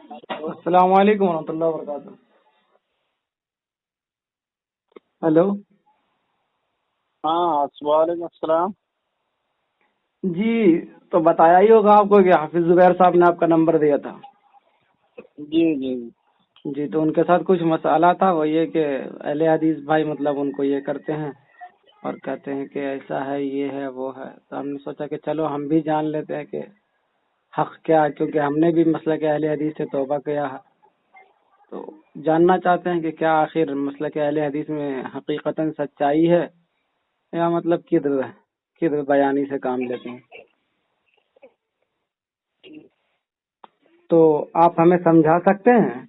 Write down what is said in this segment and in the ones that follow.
السلام علیکم ورحمۃ اللہ وبرکاتہ. ہلو. ہاں وعلیکم السلام. جی تو بتایا ہی ہوگا آپ کو کہ حافظ زبیر صاحب نے آپ کا نمبر دیا تھا. جی جی جی تو ان کے ساتھ کچھ مسئلہ تھا. وہ یہ کہ اہل حدیث بھائی مطلب ان کو یہ کرتے ہیں اور کہتے ہیں کہ ایسا ہے یہ ہے وہ ہے. تو ہم نے سوچا کہ چلو ہم بھی جان لیتے ہیں کہ حق کیا ہے، کیونکہ ہم نے بھی مسئلہ کہ اہل حدیث سے توبہ کیا ہے. تو جاننا چاہتے ہیں کہ کیا آخر مسئلہ کہ اہل حدیث میں حقیقتاً سچائی ہے یا مطلب کدھر بیانی سے کام لیتے ہیں. تو آپ ہمیں سمجھا سکتے ہیں؟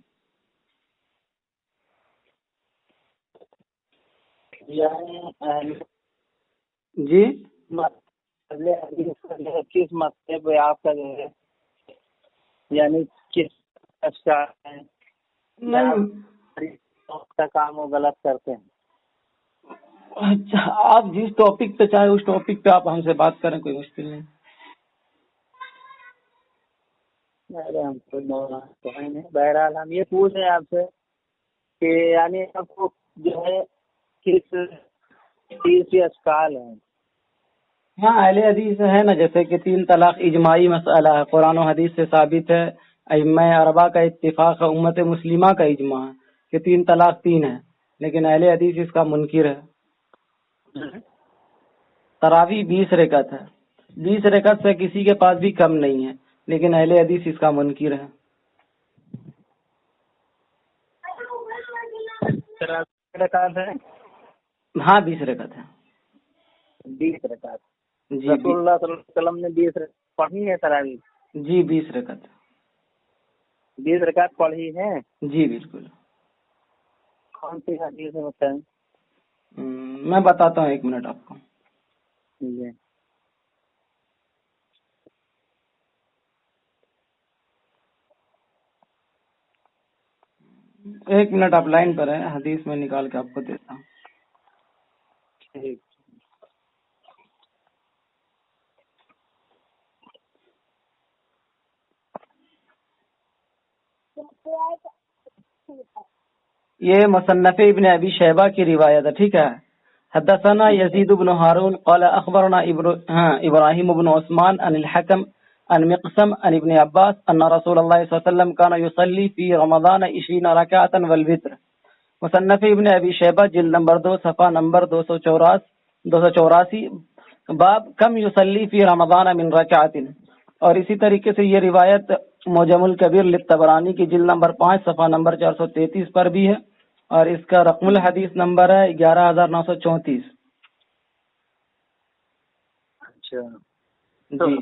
جی کس مسئلے پہ آپ کا جو ہے یعنی کس کا کام وہ غلط کرتے ہیں. اچھا، آپ جس ٹاپک پہ چاہے اس ٹاپک پہ آپ ہم سے بات کریں، کوئی مشکل نہیں. ہم تو نہیں. بہرحال ہم یہ پوچھ رہے ہیں آپ سے کہ یعنی آپ کو جو ہے کس چیز کے اشکال ہیں. ہاں اہل حدیث ہے نا، جیسے کہ 3 طلاق اجماعی مسئلہ ہے، قرآن و حدیث سے ثابت ہے. ائمہ اربعہ کا اتفاق ہے، امت مسلمہ کا اجماع ہے کہ 3 طلاق 3 ہے، لیکن اہل حدیث اس کا منکر ہے. تراویح 20 رکعت ہے، 20 رکعت سے کسی کے پاس بھی کم نہیں ہے، لیکن اہل حدیث اس کا منکر ہے. رکعت ہے. ہاں 20 رکعت ہے. 20 رکعت. جی رسول اللہ صلی اللہ علیہ وسلم نے 20 رکعت پڑھی ہے تراویح. جی 20 رکعت. 20 رکعت پڑھی ہے. جی بالکل. کون سی حدیث میں بتائیں؟ میں بتاتا ہوں، 1 منٹ آپ کو. جی 1 منٹ آپ لائن پر ہیں، حدیث میں نکال کے آپ کو دیتا ہوں. ٹھیک. یہ مصنف ابن ابی شیبہ کی روایت ہے، ٹھیک ہے. حدثنا یزید بن ہارون قال اخبرنا ابراہیم بن عثمان عن الحكم عن مقسم عن ابن عباس ان رسول الله صلی اللہ علیہ وسلم كان يصلي في رمضان 20 ركعة والوتر. مصنف ابن ابی شیبہ جلد نمبر 2 صفحہ نمبر 284 باب کم یصلی فی رمضان من رکعت. اور اسی طریقے سے یہ روایت معجم الکبیر للطبرانی کی جلد نمبر 5 صفحہ نمبر 433 پر بھی ہے، اور اس کا رقم الحدیث نمبر ہے 11934. اچھا. جی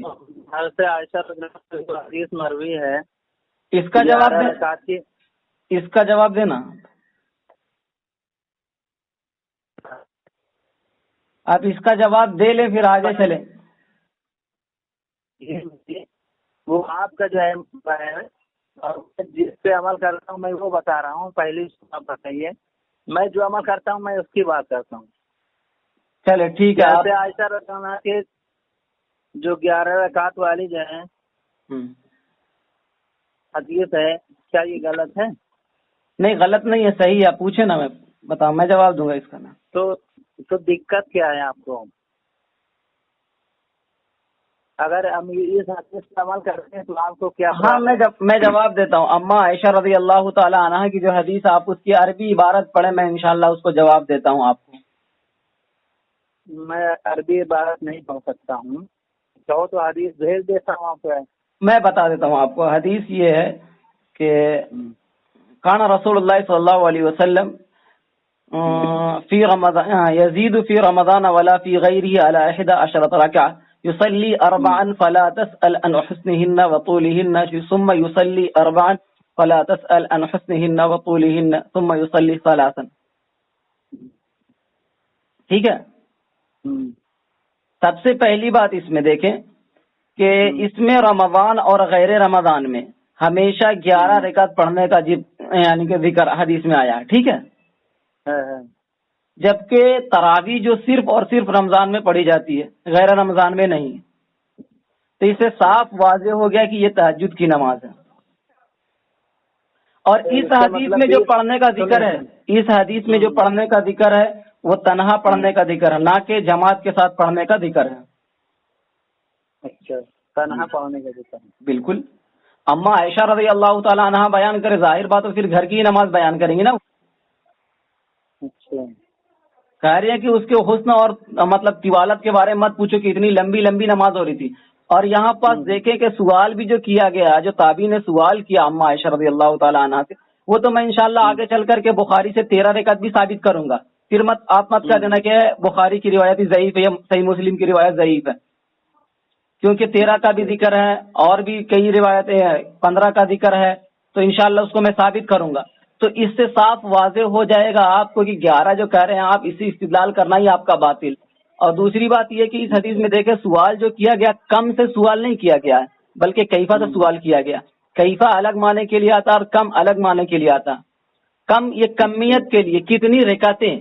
حضرت عائشہ رضی اللہ عنہا حدیث مروی ہے. اس کا جواب دینا. آپ اس کا جواب دے لیں پھر آگے چلیں. وہ آپ کا جو ہے اور جس پہ عمل کرتا ہوں میں وہ بتا رہا ہوں. پہلی آپ بتائیے. میں جو عمل کرتا ہوں میں اس کی بات کرتا ہوں. چلے ٹھیک ہے. جیسے عائشہ رضی اللہ عنہا کے جو 11 رکعت والی جو ہے حدیث ہے، کیا یہ غلط ہے؟ نہیں غلط نہیں ہے، صحیح ہے. پوچھے نا، میں بتاؤں، میں جواب دوں گا اس کا. نا تو دقت کیا ہے آپ کو؟ اگر ہم اس حدیث پر عمل کرتے ہیں تو آپ کو کیا؟ ہاں میں جواب دیتا ہوں. اما عائشہ رضی اللہ تعالی عنہا کی جو حدیث، آپ اس کی عربی عبارت پڑھیں، میں انشاءاللہ اس کو جواب دیتا ہوں آپ کو. میں عربی عبارت نہیں پڑھ سکتا ہوں. چاہو تو حدیث بھیج دیتا ہوں آپ کو. میں بتا دیتا ہوں آپ کو. حدیث یہ ہے کہ کان رسول اللہ صلی اللہ علیہ وسلم فی رمضان یزید فی رمضان ولا فی غیرہ علی 11 رکعہ يصلي 4 فلا تسأل عن حسنهن وطولهن ثم يصلي 4 فلا تسأل عن حسنهن وطولهن ثم يصلي 3. ٹھیک ہے. سب سے پہلی بات اس میں دیکھیں کہ اس میں رمضان اور غیر رمضان میں ہمیشہ 11 رکعت پڑھنے کا یعنی کہ ذکر حدیث میں آیا ہے. ٹھیک ہے. جبکہ تراویح جو صرف اور صرف رمضان میں پڑھی جاتی ہے، غیر رمضان میں نہیں. تو اس سے صاف واضح ہو گیا کہ یہ تہجد کی نماز ہے. اور اس حدیث میں جو پڑھنے کا ذکر ہے، اس حدیث میں جو پڑھنے کا ذکر ہے وہ تنہا پڑھنے کا ذکر ہے، نہ کہ جماعت کے ساتھ پڑھنے کا ذکر ہے۔ اچھا، تنہا پڑھنے کا ذکر ہے، بالکل۔ اما عائشہ رضی اللہ تعالیٰ عنہا بیان کرے، ظاہر بات تو پھر گھر کی ہی نماز بیان کریں گے نا۔ اچھا، کہہ رہی ہیں کہ اس کے حسن اور مطلب طوالت کے بارے میں مت پوچھو کہ اتنی لمبی لمبی نماز ہو رہی تھی۔ اور یہاں پاس دیکھیں کہ سوال بھی جو کیا گیا، جو تابعی نے سوال کیا اما عائشہ رضی اللہ تعالیٰ عنہا سے، وہ تو میں انشاءاللہ آگے چل کر کے بخاری سے 13 رکعت بھی ثابت کروں گا۔ پھر آپ مت کہہ دینا کہ بخاری کی روایت ضعیف ہے یا صحیح مسلم کی روایت ضعیف ہے، کیونکہ 13 کا بھی ذکر ہے اور بھی کئی روایتیں ہیں، 15 کا ذکر ہے، تو انشاءاللہ اس کو میں ثابت کروں گا۔ تو اس سے صاف واضح ہو جائے گا آپ کو کہ 11 جو کہہ رہے ہیں آپ، اسی استدلال کرنا ہی آپ کا باطل۔ اور دوسری بات یہ کہ اس حدیث میں دیکھیں سوال جو کیا گیا کم سے سوال نہیں کیا گیا ہے، بلکہ کیفا سے سوال کیا گیا۔ کیفا الگ معنی کے لیے آتا اور کم الگ معنی کے لیے آتا۔ کم یہ کمیت کے لیے، کتنی رکعتیں،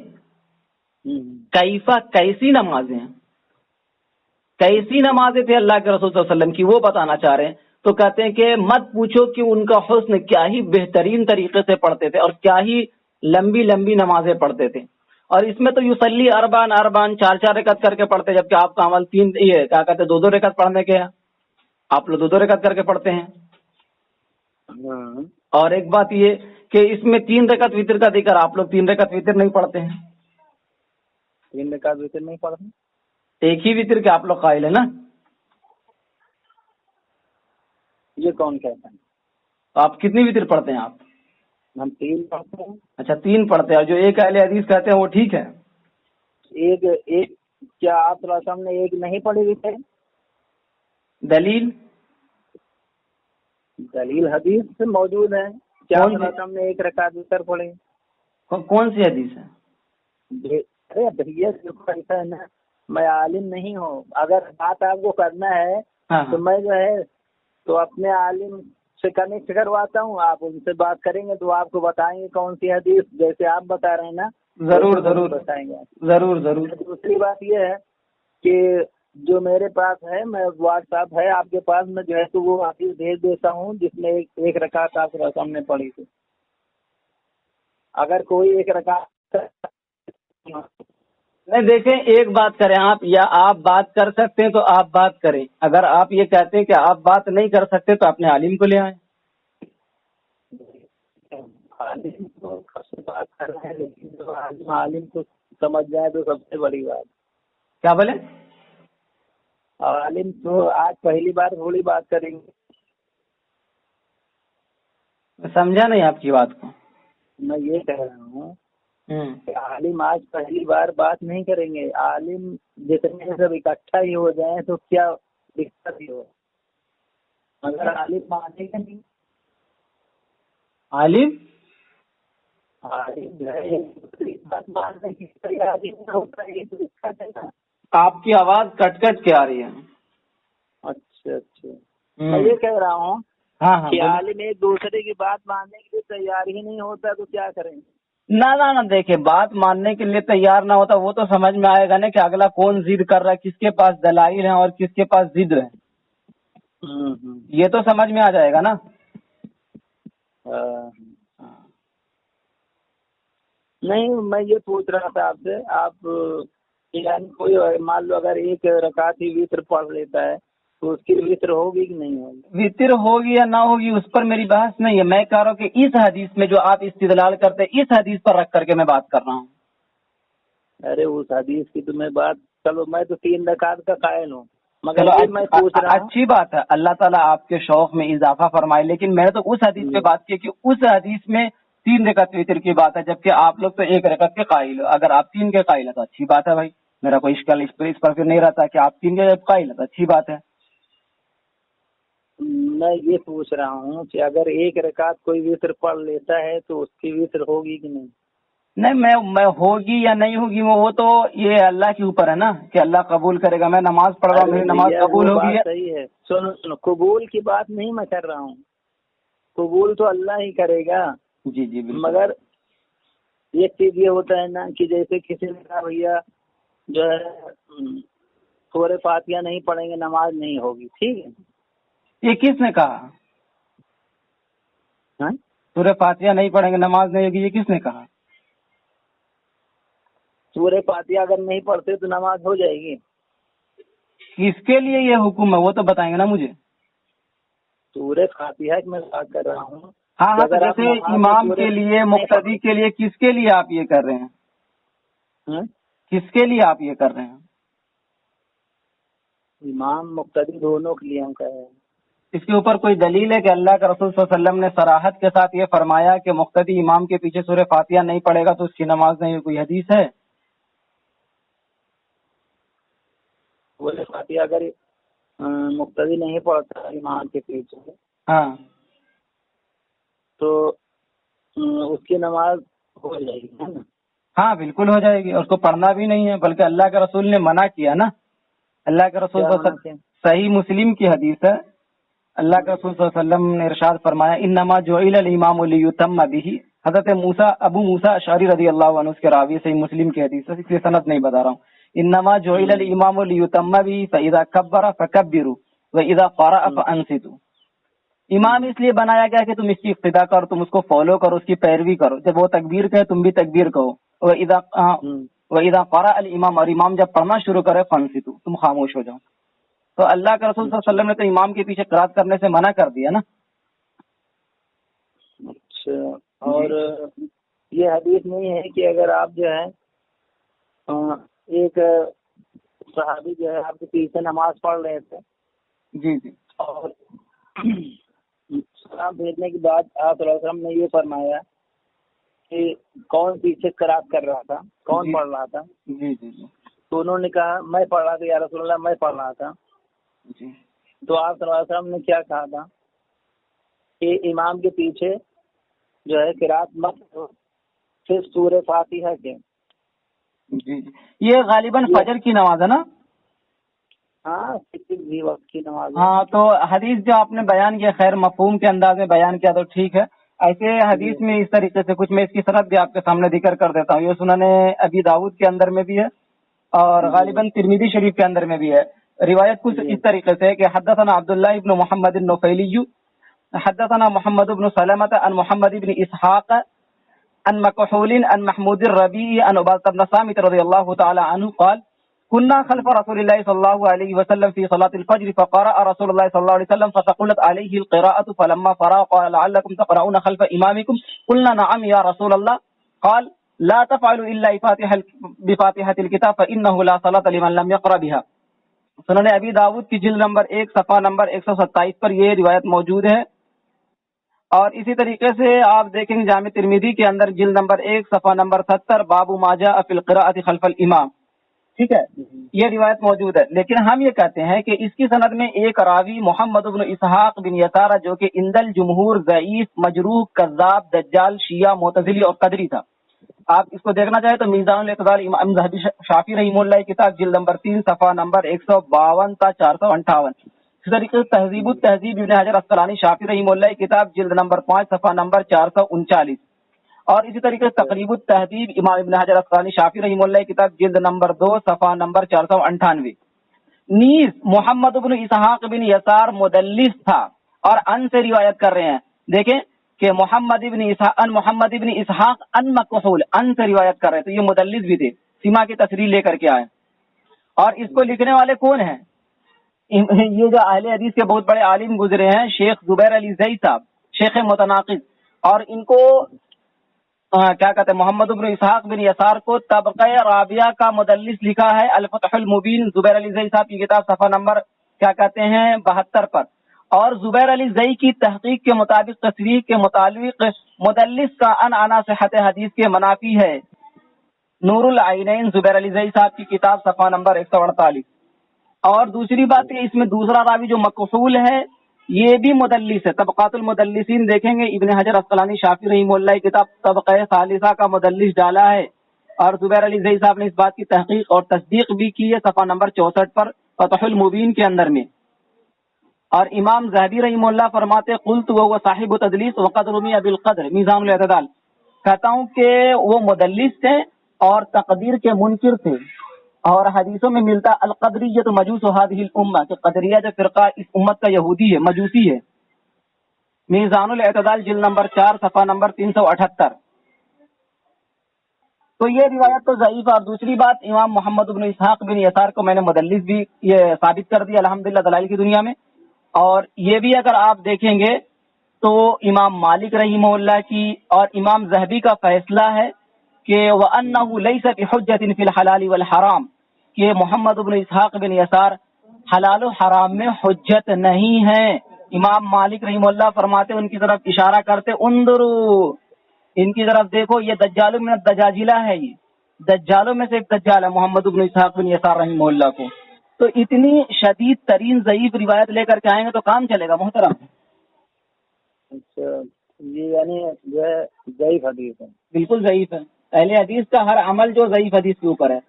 کیفا کیسی نمازیں، کیسی نمازیں تھے اللہ کے رسول صلی اللہ علیہ وسلم کی، وہ بتانا چاہ رہے ہیں۔ تو کہتے ہیں کہ مت پوچھو کہ ان کا حسن کیا ہی بہترین طریقے سے پڑھتے تھے اور کیا ہی لمبی لمبی نمازیں پڑھتے تھے۔ اور اس میں تو یصلی اربعن اربعن، 4 رکعت کر کے پڑھتے، جبکہ آپ کا عمل 3 یہ کیا کہتے ہیں 2 رکعت پڑھنے کے ہے، آپ لوگ 2 رکعت کر کے پڑھتے ہیں۔ اور ایک بات یہ کہ اس میں 3 رکعت وتر کا ذکر، آپ لوگ 3 رکعت وتر نہیں پڑھتے ہیں۔ 3 رکعت وتر نہیں پڑھتے، ایک ہی وتر کے آپ لوگ قائل ہے نا؟ یہ کون کہتا ہے؟ آپ کتنی وتر پڑھتے ہیں آپ؟ ہم 3 پڑھتے ہیں۔ اچھا 3 پڑھتے ہیں، اور جو ایک اہل حدیث کہتے ہیں وہ ٹھیک ہے۔ ایک کیا آپ صلی اللہ علیہ وسلم نے ایک نہیں پڑھی ہوئی تھے؟ دلیل حدیث سے موجود ہے، کیا آپ صلی اللہ علیہ وسلم نے 1 رکعت وتر پڑھی؟ کون سی حدیث ہے؟ ارے بھیا ایسا ہے نا، میں عالم نہیں ہوں، اگر بات آپ کو کرنا ہے تو میں جو ہے تو اپنے عالم سے کنیکٹ کرواتا ہوں، آپ ان سے بات کریں گے تو آپ کو بتائیں گے کون سی حدیث، جیسے آپ بتا رہے ہیں نا ضرور بتائیں گے، ضرور۔ دوسری بات یہ ہے کہ جو میرے پاس ہے، میں واٹس ایپ ہے آپ کے پاس، میں جو ہے تو وہ حدیث بھیج دیتا ہوں جس میں ایک رکعت آپ کے سامنے پڑھی تھی۔ اگر کوئی 1 رکعت نہیں، دیکھیں ایک بات کریں آپ، یا آپ بات کر سکتے ہیں تو آپ بات کریں، اگر آپ یہ کہتے ہیں کہ آپ بات نہیں کر سکتے تو اپنے عالم کو لے آئیں۔ عالم تو بات کر رہے ہیں، لیکن جو عالم کو سمجھ جائے تو سب سے بڑی بات۔ کیا بولے؟ عالم تو آج پہلی بار تھوڑی بات کریں گے۔ سمجھا نہیں آپ کی بات کو۔ میں یہ کہہ رہا ہوں کہ عالم آج پہلی بار بات نہیں کریں گے، عالم جتنے سب اکٹھا ہی ہو جائیں تو کیا دقت ہی ہو، مگر عالم مانے گا نہیں۔ عالم جو ہے دوسری بات ماننے کی تیاری نہ ہوتا ہے، یہ تو دقت ہے نا۔ آپ کی آواز کٹ کٹ کے آ رہی ہے۔ اچھا میں یہ کہہ رہا ہوں ہاں کہ عالم ایک دوسرے کی بات ماننے کے لیے تیار ہی نہیں ہوتا تو کیا کریں گے؟ نہ دیکھیں، بات ماننے کے لیے تیار نہ ہوتا وہ تو سمجھ میں آئے گا نا کہ اگلا کون ضد کر رہا ہے، کس کے پاس دلائل ہیں اور کس کے پاس ضد ہے، یہ تو سمجھ میں آ جائے گا نا۔ نہیں، میں یہ پوچھ رہا تھا آپ سے، آپ یعنی کوئی مان لو اگر 1 رکعت ہی وتر پڑھ لیتا ہے تو اس کی وتر ہوگی کہ نہیں ہوگی؟ وتر ہوگی یا نہ ہوگی اس پر میری بحث نہیں ہے، میں کہہ رہا ہوں کہ اس حدیث میں جو آپ استدلال کرتے ہیں اس حدیث پر رکھ کر کے میں بات کر رہا ہوں۔ ارے اس حدیث کی تو میں بات، چلو میں تو 3 رکعت کا قائل ہوں، مگر یہ میں پوچھ رہا ہوں۔ اچھی بات ہے، اللہ تعالیٰ آپ کے شوق میں اضافہ فرمائے، لیکن میں نے تو اس حدیث پہ بات کی کہ اس حدیث میں 3 رکعت وتر کی بات ہے، جبکہ آپ لوگ تو 1 رکعت کے قائل ہو۔ اگر آپ 3 کے قائل ہیں تو اچھی بات ہے بھائی، میرا کوئی اشکال اس پر پھر نہیں رہتا کہ آپ 3 کے قائل ہیں تو اچھی بات ہے۔ میں یہ پوچھ رہا ہوں کہ اگر 1 رکعت کوئی وتر پڑھ لیتا ہے تو اس کی وتر ہوگی کہ نہیں؟ نہیں، میں ہوگی یا نہیں ہوگی وہ تو یہ اللہ کے اوپر ہے نا کہ اللہ قبول کرے گا۔ میں نماز پڑھ رہا ہوں، میری نماز قبول ہوگی۔ صحیح ہے، سنو قبول کی بات نہیں میں کر رہا ہوں، قبول تو اللہ ہی کرے گا۔ جی بالکل۔ مگر ایک چیز یہ ہوتا ہے نا کہ جیسے کسی نے کہا بھیا جو ہے سورہ فاتحہ نہیں پڑھیں گے نماز نہیں ہوگی، ٹھیک ہے؟ یہ کس نے کہا؟ سورہ فاتحہ نہیں پڑھیں گے نماز نہیں ہوگی، یہ کس نے کہا؟ سورہ فاتحہ اگر نہیں پڑھتے تو نماز ہو جائے گی؟ کس کے لیے یہ حکم ہے وہ تو بتائیں گے نا مجھے۔ سورہ فاتحہ کی میں بات کر رہا ہوں۔ ہاں ہاں، تو جیسے امام کے لیے، مقتدی کے لیے، کس کے لیے آپ یہ کر رہے ہیں؟ کس کے لیے آپ یہ کر رہے ہیں؟ امام مقتدی دونوں کے لیے ہم کہہ رہے ہیں۔ اس کے اوپر کوئی دلیل ہے کہ اللہ کے رسول صلی اللہ علیہ وسلم نے صراحت کے ساتھ یہ فرمایا کہ مقتدی امام کے پیچھے سورہ فاتحہ نہیں پڑھے گا تو اس کی نماز نہیں؟ کوئی حدیث ہے؟ سورہ فاتحہ اگر مقتدی نہیں پڑھتا امام کے پیچھے ہاں تو اس کی نماز ہو جائے گی، ہے نا؟ ہاں بالکل ہو جائے گی، اس کو پڑھنا بھی نہیں ہے، بلکہ اللہ کے رسول نے منع کیا نا۔ اللہ کے رسول صلی اللہ علیہ وسلم، صحیح مسلم کی حدیث ہے، اللہ کے رسول صلی اللہ علیہ وسلم نے ارشاد فرمایا انما جعل الامام لیتم به۔ حضرت ابو موسیٰ اشعری رضی اللہ عنہ اس کے راوی، صحیح مسلم کی حدیث ہے، اس لیے سند نہیں بتا رہا ہوں۔ انما جعل الامام لیتم به فاذا کبر فکبروا واذا قرأ فانصتوا۔ امام اس لیے بنایا گیا کہ تم اس کی اقتدا کرو، تم اس کو فالو کرو، اس کی پیروی کرو، جب وہ تکبیر کہے تم بھی تکبیر کہو۔ وَإِذَا قَرَأَ الْإِمَامُ، اور امام جب پڑھنا شروع کرے فَانصِتُوا، تم خاموش ہو جاؤ۔ تو اللہ کے رسول صلی اللہ علیہ وسلم نے تو امام کے پیچھے قرات کرنے سے منع کر دیا نا۔ اچھا، اور یہ حدیث نہیں ہے کہ اگر آپ جو ہے ایک صحابی جو ہے آپ کے پیچھے نماز پڑھ رہے تھے، جی جی، اور سلام بھیجنے کے بعد آپ صلی اللہ علیہ وسلم نے یہ فرمایا کہ کون پیچھے قرات کر رہا تھا، کون پڑھ رہا تھا؟ جی جی جی، تو انہوں نے کہا میں پڑھ رہا تھا یا رسول اللہ، میں پڑھ رہا تھا۔ جی، تو آپ صلی اللہ علیہ وسلم نے کیا کہا تھا کہ امام کے پیچھے جو ہے قرات مت کرو صرف سورہ فاتحہ کے۔ جی جی، یہ غالباً فجر کی نماز ہے نا؟ ہاں، کسی بھی وقت کی نماز۔ ہاں، تو حدیث جو آپ نے بیان کیا خیر مفہوم کے انداز میں بیان کیا تو ٹھیک ہے۔ ایسے حدیث میں اس طریقے سے کچھ میں اس کی سند بھی آپ کے سامنے ذکر کر دیتا ہوں۔ یہ سنن ابی داؤد کے اندر میں بھی ہے اور غالباً ترمذی شریف کے اندر میں بھی ہے۔ روایت کچھ اس طریقے سے کہ حدثنا عبداللہ ابن محمد النفیلی حدثنا محمد بن سلمة عن محمد بن اسحاق عن مكحول عن محمود الربيعي عن عبادة بن صامت رضي الله تعالى عنه قال كنا خلف رسول الله صلى الله عليه وسلم في صلاة الفجر فقرأ رسول الله صلى الله عليه وسلم فثقلت عليه القراءة فلما فرغ قال لعلكم تقرؤون خلف إمامكم قلنا نعم يا رسول الله قال لا تفعلوا إلا بفاتحة الكتاب فإنه لا صلاة لمن لم يقرأ بها۔ سنن ابی داود کی جلد نمبر 1 صفحہ نمبر 127 پر یہ روایت موجود ہے، اور اسی طریقے سے آپ دیکھیں گے جامع ترمذی کے اندر جلد نمبر 1 صفحہ نمبر 70 باب ما جاء فی القراءۃ خلف الامام، ٹھیک ہے، یہ روایت موجود ہے۔ لیکن ہم یہ کہتے ہیں کہ اس کی سند میں ایک راوی محمد بن اسحاق بن یسار جو کہ عند الجمہور ضعیف، مجروح، کذاب، دجال، شیعہ، معتزلی اور قدری تھا۔ آپ اس کو دیکھنا چاہیں تو میزان الاعتدال امام ذہبی شافعی رحمہ اللہ کتاب جلد نمبر 3 صفحہ نمبر 152 تا 458۔ اسی طریقے سے تہذیب التہذیب ابن حجر اسقلانی شافعی رحمہ اللہ کتاب جلد نمبر 5 صفحہ نمبر 439، اور اسی طریقے سے تقریب التہذیب امام ابن حجر اسقلانی شافعی رحمہ اللہ کتاب جلد نمبر 2 صفحہ نمبر 498۔ نیز محمد بن اسحاق بن یسار مدلس تھا اور ان سے روایت کر رہے ہیں، دیکھیں کہ محمد ابن اسحاق ان مکحول ان سے روایت کر رہے، تو یہ مدلس بھی تھے، سما کی تصریح لے کر کے آئے۔ اور اس کو لکھنے والے کون ہیں؟ یہ جو اہل حدیث کے بہت بڑے عالم گزرے ہیں، شیخ زبیر علی زئی صاحب، شیخ متناقض، اور ان کو کیا کہتے ہیں، محمد بن اسحاق بن یسار کو طبقہ رابعہ کا مدلس لکھا ہے الفتح المبین، زبیر علی زئی صاحب کی کتاب صفحہ نمبر کیا کہتے ہیں 72 پر۔ اور زبیر علی زئی کی تحقیق کے مطابق تصریح کے مطابق مدلس کا ان صحت حدیث کے منافی ہے، نور العینین زبیر علی زئی صاحب کی کتاب صفحہ نمبر 148۔ اور دوسری بات کہ اس میں دوسرا راوی جو مکحول ہے یہ بھی مدلس ہے، طبقات المدلسین دیکھیں گے ابن حجر اسقلانی شافعی رحمہ اللہ کتاب طبقہ ثالثہ کا مدلس ڈالا ہے، اور زبیر علی زئی صاحب نے اس بات کی تحقیق اور تصدیق بھی کی ہے صفحہ نمبر 64 پر فتح المبین کے اندر میں۔ اور امام ذہبی رحمہ اللہ فرماتے قلت وهو صاحب تدلیس وقد رمی بالقدر میزان الاعتدال، کہتا ہوں کہ وہ مدلس تھے اور تقدیر کے منکر تھے، اور حدیثوں میں ملتا القدریۃ مجوس هذه الامہ کہ قدریہ جو فرقہ اس امت کا یہودی ہے، مجوسی ہے۔ میزان الاعتدال جلد نمبر 4 صفحہ نمبر 378. تو یہ روایت تو ضعیف ہے. اور دوسری بات، امام محمد بن اسحاق بن یسار کو میں نے مدلس بھی یہ ثابت کر دیا الحمدللہ دلائل کی دنیا میں. اور یہ بھی اگر آپ دیکھیں گے تو امام مالک رحمہ اللہ کی اور امام ذہبی کا فیصلہ ہے کہ وَأَنَّهُ لَيْسَ بِحُجَّةٍ فِي الْحَلَالِ وَالْحَرَامِ، کہ محمد بن اسحاق بن یسار حلال و حرام میں حجت نہیں ہے. امام مالک رحمہ اللہ فرماتے، ان کی طرف اشارہ کرتے، اندرو، ان کی طرف دیکھو، یہ دجالوں میں دجاجلہ ہے، یہ دجالوں میں سے ایک دجال ہے محمد بن اسحاق بن یسار رحمہ اللہ کو. تو اتنی شدید ترین ضعیف روایت لے کر کے آئیں گے تو کام چلے گا محترم. اچھا، یہ یعنی جو ہے ضعیف حدیث ہے. بالکل ضعیف ہے. اہل حدیث کا ہر عمل جو ضعیف حدیث کے اوپر ہے،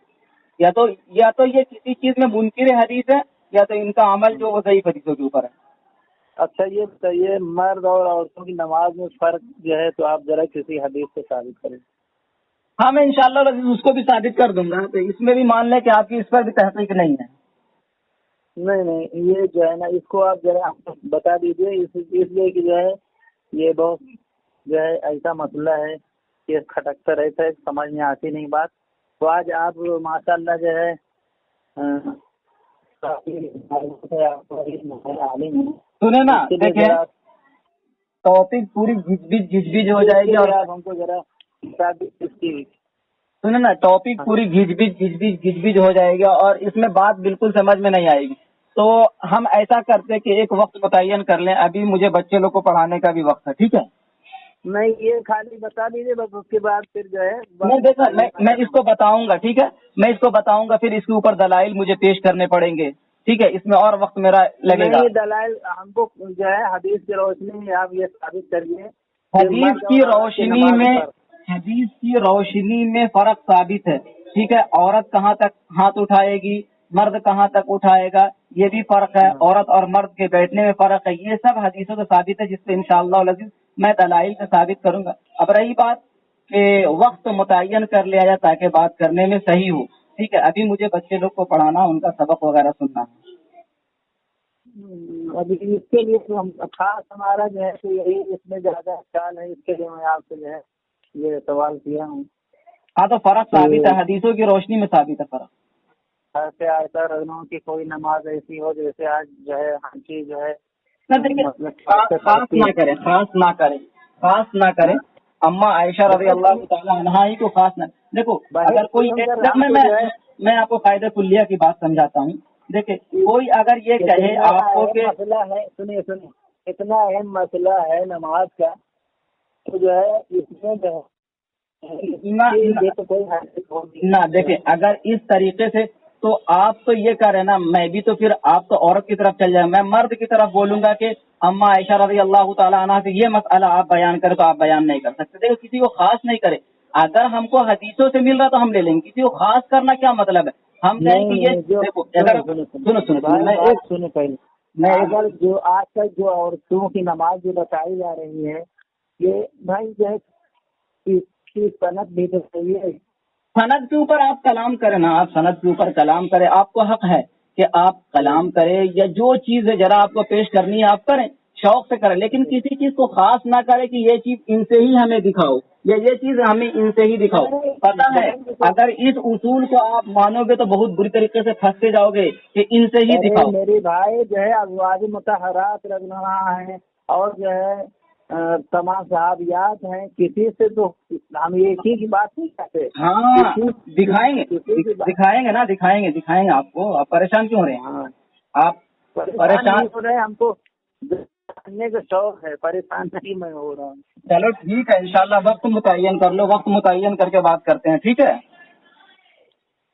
یا تو یہ کسی چیز میں منکر حدیث ہے، یا تو ان کا عمل جو وہ ضعیف حدیثوں کے اوپر ہے. اچھا یہ بتائیے، مرد اور عورتوں کی نماز میں فرق جو ہے تو آپ ذرا کسی حدیث سے ثابت کریں. ہاں میں انشاءاللہ اس کو بھی ثابت کر دوں گا. تو اس میں بھی مان لیں کہ آپ کی اس پر بھی تحقیق نہیں ہے. نہیں، یہ جو ہے نا، اس کو آپ ذرا بتا دیجیے، اس لیے کہ جو ہے یہ بہت جو ہے ایسا مسئلہ ہے کہ کھٹکتا رہتا ہے، سمجھ میں آتی نہیں بات. تو آج آپ ماشاء اللہ جو ہے سنیں نا، دیکھیں ٹاپک پوری گھچ ہو جائے گی، اور آپ ہم کو ذرا سنیں نا، ٹاپک پوری گھچ ہو جائے گی اور اس میں بات بالکل سمجھ میں نہیں آئے گی. تو ہم ایسا کرتے کہ ایک وقت متعین کر لیں. ابھی مجھے بچے لوگ کو پڑھانے کا بھی وقت ہے، ٹھیک ہے؟ نہیں، یہ خالی بتا دیجیے بس، اس کے بعد پھر جو ہے میں اس کو بتاؤں گا، ٹھیک ہے؟ میں اس کو بتاؤں گا، پھر اس کے اوپر دلائل مجھے پیش کرنے پڑیں گے، ٹھیک ہے؟ اس میں اور وقت میرا لگے گا. نہیں، دلائل ہم کو جو ہے حدیث کی روشنی میں آپ یہ ثابت کریے. حدیث کی روشنی میں فرق ثابت ہے، ٹھیک ہے؟ عورت کہاں تک ہاتھ اٹھائے گی، مرد کہاں تک اٹھائے گا، یہ بھی فرق ہے. عورت اور مرد کے بیٹھنے میں فرق ہے. یہ سب حدیثوں سے ثابت ہے، جس سے انشاءاللہ العزیز میں دلائل سے ثابت کروں گا. اب رہی بات کہ وقت متعین کر لیا جائے تاکہ بات کرنے میں صحیح ہو، ٹھیک ہے؟ ابھی مجھے بچے لوگ کو پڑھانا، ان کا سبق وغیرہ سننا ہے. ابھی اس کے لیے تو ہم خاص ہمارا جو ہے تو یہی اس میں زیادہ خیال ہے، اس کے لیے میں آپ سے جو ہے یہ سوال کیا ہوں. ہاں تو فرق ثابت ہے، حدیثوں کی روشنی میں ثابت ہے فرق. ایسے ایسا رہنوں کی کوئی نماز ایسی ہو جیسے آج جو ہے ہم کی جو ہے خاص نہ کریں. اما عائشہ رضی اللہ تعالیٰ عنہا ہی کو خاص نہ دیکھو. اگر کوئی میں آپ کو قاعدہ کلیہ کی بات سمجھاتا ہوں. دیکھیں، کوئی اگر یہ کہے آپ کو کہ مسئلہ ہے، سنیے اتنا اہم مسئلہ ہے نماز کا، تو جو ہے اس میں جو نہ دیکھیں، اگر اس طریقے سے تو آپ تو یہ کہہ رہے ہیں نا، میں بھی تو پھر آپ تو عورت کی طرف چل جائیں، میں مرد کی طرف بولوں گا کہ اما عائشہ رضی اللہ تعالیٰ عنہ سے یہ مسئلہ آپ بیان کریں تو آپ بیان نہیں کر سکتے. دیکھو، کسی کو خاص نہیں کرے. اگر ہم کو حدیثوں سے مل رہا تو ہم لے لیں گے. کسی کو خاص کرنا کیا مطلب ہے؟ ہم کہیں کہ یہ دیکھو، اگر جو آج تک جو عورتوں کی نماز جو بتائی جا رہی ہے، یہ بھائی جو ہے صنعت بھی تو صحیح ہے. سند کے اوپر آپ کلام کریں نا، آپ سند کے اوپر کلام کریں، آپ کو حق ہے کہ آپ کلام کریں، یا جو چیز ذرا آپ کو پیش کرنی ہے آپ کریں، شوق سے کریں. لیکن کسی چیز کو خاص نہ کریں کہ یہ چیز ان سے ہی ہمیں دکھاؤ، یا یہ چیز ہمیں ان سے ہی دکھاؤ. پتہ ہے اگر اس اصول کو آپ مانو گے تو بہت بری طریقے سے پھنستے جاؤ گے کہ ان سے ہی دکھاؤ. میرے بھائی جو ہے ازواج مطہرات رکھنا ہے، اور جو ہے تمام صحابیات ہیں، کسی سے تو ہم ایک ہی کی بات نہیں کرتے. ہاں دکھائیں گے آپ کو. آپ پریشان کیوں ہو رہے ہیں؟ آپ پریشان ہو رہے ہیں، ہم کو جاننے کا شوق ہے، پریشان نہیں میں ہو رہا ہوں. چلو ٹھیک ہے، انشاءاللہ وقت متعین کر لو، وقت متعین کر کے بات کرتے ہیں، ٹھیک ہے؟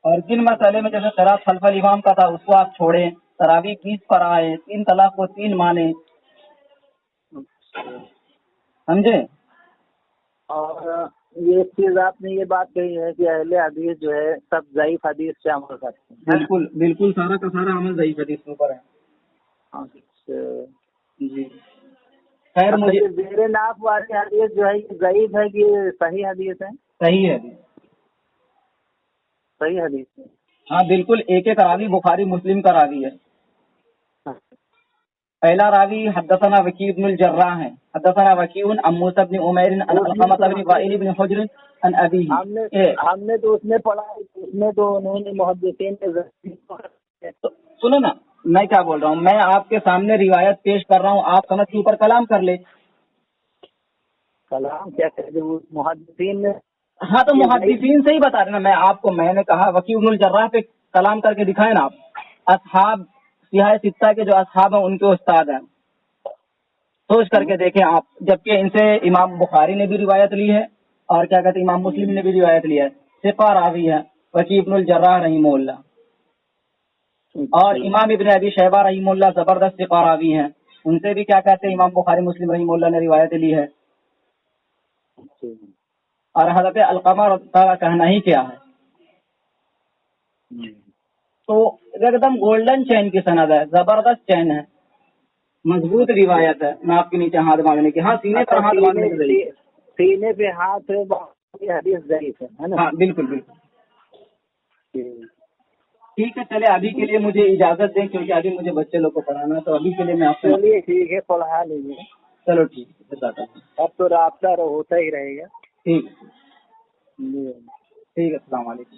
اور جن مسئلے میں جیسے قرات خلف الامام کا تھا اس کو آپ چھوڑیں، تراویح 20 پر آئے، 3 طلاق کو 3 مانے، سمجھے؟ اور یہ چیز آپ نے یہ بات کہی ہے کہ اہل حدیث جو ہے سب ضعیف حدیث سے عمل کرتے ہیں. بالکل سارا کا سارا عمل ضعیف حدیث کے اوپر ہے. اچھا جی خیر، مجھے زیر ناف والی حدیث جو ہے یہ ضعیف ہے کہ صحیح حدیث ہے؟ صحیح حدیث ہے. ہاں بالکل، ایک راوی بخاری مسلم کا راوی ہے. پہلا راوی حدثنا وکیع بن الجراح ہے. حدثنا وکیع عن موسى بن عمیر عن علقمة بن وائل بن حجر عن ابیہ. ہم نے تو اس میں پڑھا، اس میں تو انہوں نے محدثین نے سنو نا میں کیا بول رہا ہوں، میں آپ کے سامنے روایت پیش کر رہا ہوں، آپ سند کے اوپر کلام کر لے. کلام کیا کہتے ہیں محدثین نے؟ ہاں تو محدثین سے ہی بتا رہے نا. میں آپ کو میں نے کہا وکیع بن الجراح پہ کلام کر کے دکھائے نا آپ. اصحاب سیاہ ستہ کے جو اصحاب ہیں ان کے استاد ہیں، سوچ کر کے دیکھیں آپ. جبکہ ان سے امام بخاری نے بھی روایت لی ہے اور کیا کہتے ہیں امام مسلم نے بھی روایت لی ہے. ثقہ راوی ہے وکیع بن الجراح رحمہ اللہ. اور امام ابن ابی شیبہ رحمہ اللہ زبردست ثقہ راوی ہیں، ان سے بھی کیا کہتے ہیں امام بخاری مسلم رحمہ اللہ نے روایت لی ہے. اور حضرت علقمہ کا کہنا ہی کیا ہے. تو ایک دم گولڈن چین کی سند ہے، زبردست چین ہے، مضبوط روایت ہے. میں آپ کے نیچے ہاتھ مانگنے کی، ہاں سینے پر ہاتھ مانگنے کی ضرورت ہے. سینے پہ ہاتھ حدیث ضعیف ہے نا؟ ہاں بالکل بالکل. ٹھیک ہے چلے ابھی کے لیے مجھے اجازت دیں کیونکہ ابھی مجھے بچے لوگ کو پڑھانا ہے، تو ابھی کے لیے میں آپ سے. چلیے ٹھیک ہے پڑھا لیجیے. چلو ٹھیک ہے بتاتا ہوں. اب تو رابطہ ہوتا ہی رہے گا. ٹھیک ہے السلام علیکم.